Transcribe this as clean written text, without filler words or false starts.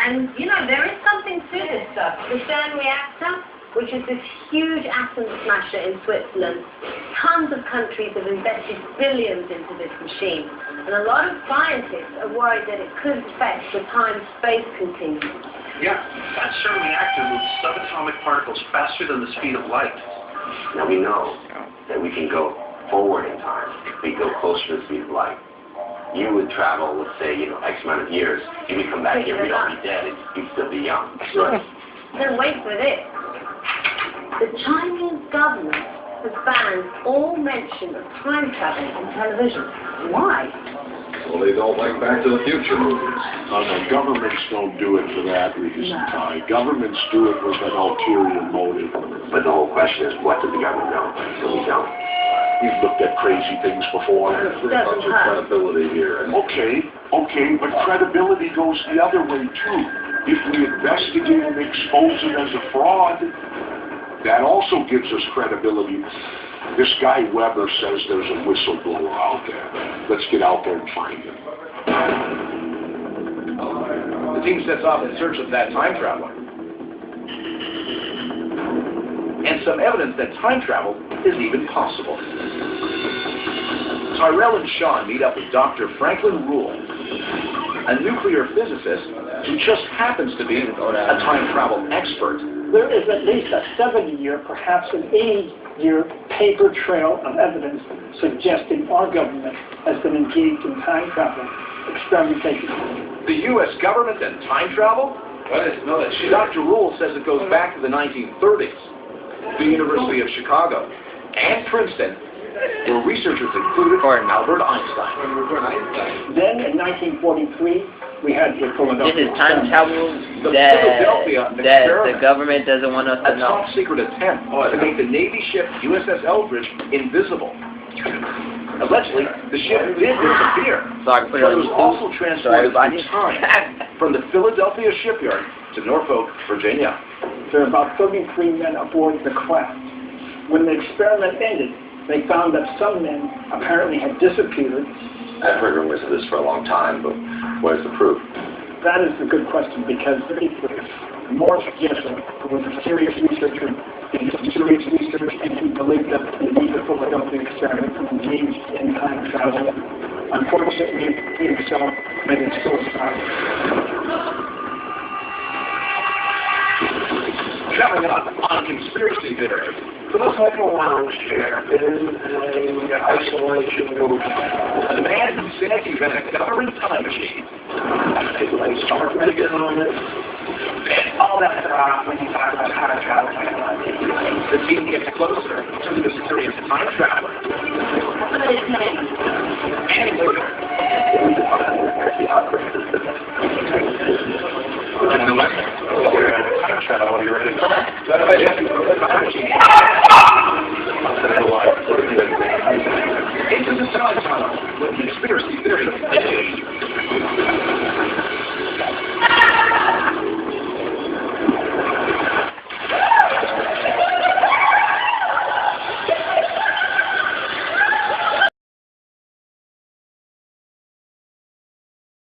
And, you know, there is something to this stuff. The CERN reactor, which is this huge atom smasher in Switzerland, tons of countries have invested billions into this machine. And a lot of scientists are worried that it could affect the time-space continuum. Yeah, that CERN reactor moves subatomic particles faster than the speed of light. Now we know that we can go forward in time. We go closer to the speed of light. You would travel, let's say, X amount of years. You would come back here, we'd all be dead, and you'd still be young. Then wait for this. The Chinese government has banned all mention of time travel on television. Why? Well, they don't like Back to the Future movies. No, governments don't do it for that reason, Ty. Governments do it with an ulterior motive. But the whole question is, what does the government know? So we don't. You've looked at crazy things before. There's a bunch of credibility here. Okay, but credibility goes the other way, too. If we investigate and expose it as a fraud, that also gives us credibility. This guy Weber says there's a whistleblower out there. Let's get out there and find him. The team sets off in search of that time traveler. And some evidence that time travel is even possible. Tyrell and Sean meet up with Dr. Franklin Rule, a nuclear physicist who just happens to be a time travel expert. There is at least a 70-year, perhaps an 80-year paper trail of evidence suggesting our government has been engaged in time travel experimentation. The U.S. government and time travel? Dr. Rule says it goes back to the 1930s. The University of Chicago and Princeton, where researchers included Albert Einstein. Then in 1943, we had the Philadelphia. This is time travel that the government doesn't want us to know. A top-secret attempt to make the Navy ship USS Eldridge invisible. Allegedly, the ship did disappear, but it was also transported through time from the Philadelphia shipyard to Norfolk, Virginia. There were about 33 men aboard the craft. When the experiment ended, they found that some men apparently had disappeared. I've heard rumors of this for a long time, but where's the proof? That is a good question, because Morse Gibson, who was a serious researcher, and he believed that the Philadelphia experiment was engaged in time travel. Unfortunately, he himself committed suicide. Coming up on Conspiracy Theory. The second lounge chair is an isolation movie. The man who says he ran a government time machine. They start making on it. And all that when you talk about how to travel. The team gets closer to the mysterious time traveler. And later. And the lesson. Are you ready? Into the time tunnel with Conspiracy Theory.